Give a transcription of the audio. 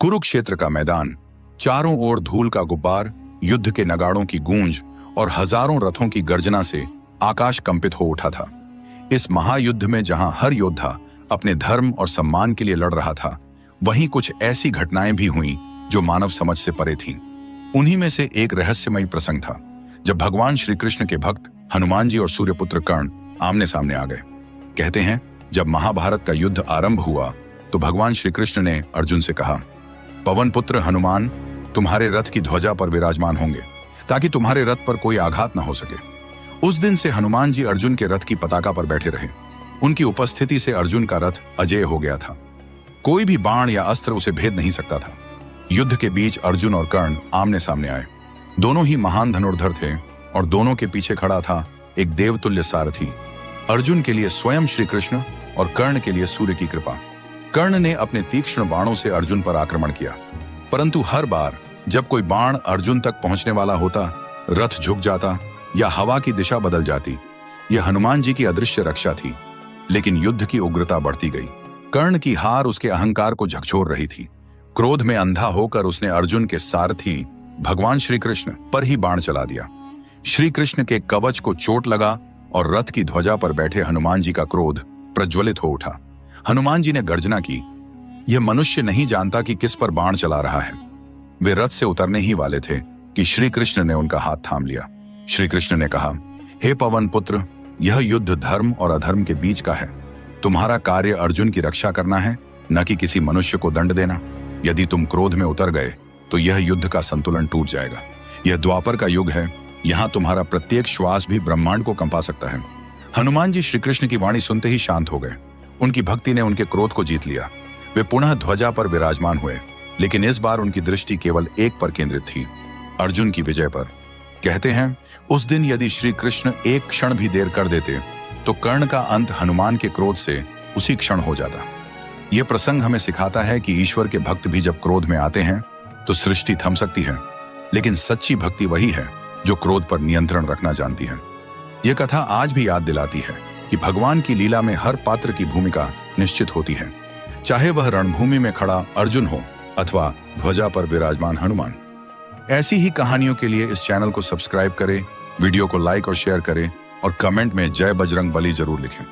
कुरुक्षेत्र का मैदान, चारों ओर धूल का गुब्बार, युद्ध के नगाड़ों की गूंज और हजारों रथों की गर्जना से आकाश कंपित हो उठा था। इस महायुद्ध में जहां हर योद्धा अपने धर्म और सम्मान के लिए लड़ रहा था, वहीं कुछ ऐसी घटनाएं भी हुईं जो मानव समझ से परे थीं। उन्हीं में से एक रहस्यमयी प्रसंग था जब भगवान श्री कृष्ण के भक्त हनुमान जी और सूर्यपुत्र कर्ण आमने सामने आ गए। कहते हैं, जब महाभारत का युद्ध आरंभ हुआ तो भगवान श्री कृष्ण ने अर्जुन से कहा, पवन पुत्र हनुमान तुम्हारे रथ की ध्वजा पर विराजमान होंगे ताकि तुम्हारे रथ पर कोई आघात न हो सके। उस दिन से हनुमान जी अर्जुन के रथ की पताका पर बैठे रहे। उनकी उपस्थिति से अर्जुन का रथ अजेय हो गया था। कोई भी बाण या अस्त्र उसे भेद नहीं सकता था। युद्ध के बीच अर्जुन और कर्ण आमने सामने आए। दोनों ही महान धनुर्धर थे और दोनों के पीछे खड़ा था एक देवतुल्य सारथी। अर्जुन के लिए स्वयं श्री कृष्ण और कर्ण के लिए सूर्य की कृपा। कर्ण ने अपने तीक्ष्ण बाणों से अर्जुन पर आक्रमण किया, परंतु हर बार जब कोई बाण अर्जुन तक पहुंचने वाला होता, रथ झुक जाता या हवा की दिशा बदल जाती। यह हनुमान जी की अदृश्य रक्षा थी। लेकिन युद्ध की उग्रता बढ़ती गई। कर्ण की हार उसके अहंकार को झकझोर रही थी। क्रोध में अंधा होकर उसने अर्जुन के सारथी भगवान श्री कृष्ण पर ही बाण चला दिया। श्री कृष्ण के कवच को चोट लगा और रथ की ध्वजा पर बैठे हनुमान जी का क्रोध प्रज्वलित हो उठा। हनुमान जी ने गर्जना की, यह मनुष्य नहीं जानता कि किस पर बाण चला रहा है। वे रथ से उतरने ही वाले थे कि श्री कृष्ण ने उनका हाथ थाम लिया। श्री कृष्ण ने कहा, हे पवन पुत्र, यह युद्ध धर्म और अधर्म के बीच का है। तुम्हारा कार्य अर्जुन की रक्षा करना है, न कि किसी मनुष्य को दंड देना। यदि तुम क्रोध में उतर गए तो यह युद्ध का संतुलन टूट जाएगा। यह द्वापर का युग है। यहाँ तुम्हारा प्रत्येक श्वास भी ब्रह्मांड को कंपा सकता है। हनुमान जी श्री कृष्ण की वाणी सुनते ही शांत हो गए। उनकी भक्ति ने उनके क्रोध को जीत लिया। वे पुनः ध्वजा पर विराजमान हुए, लेकिन इस बार उनकी दृष्टि केवल एक पर केंद्रित थी, अर्जुन की विजय पर। कहते हैं, उस दिन यदि श्री कृष्ण एक क्षण भी देर कर देते तो कर्ण का अंत हनुमान के क्रोध से उसी क्षण हो जाता। यह प्रसंग हमें सिखाता है कि ईश्वर के भक्त भी जब क्रोध में आते हैं तो सृष्टि थम सकती है, लेकिन सच्ची भक्ति वही है जो क्रोध पर नियंत्रण रखना जानती है। यह कथा आज भी याद दिलाती है कि भगवान की लीला में हर पात्र की भूमिका निश्चित होती है, चाहे वह रणभूमि में खड़ा अर्जुन हो अथवा ध्वजा पर विराजमान हनुमान। ऐसी ही कहानियों के लिए इस चैनल को सब्सक्राइब करें, वीडियो को लाइक और शेयर करें और कमेंट में जय बजरंग बली जरूर लिखें।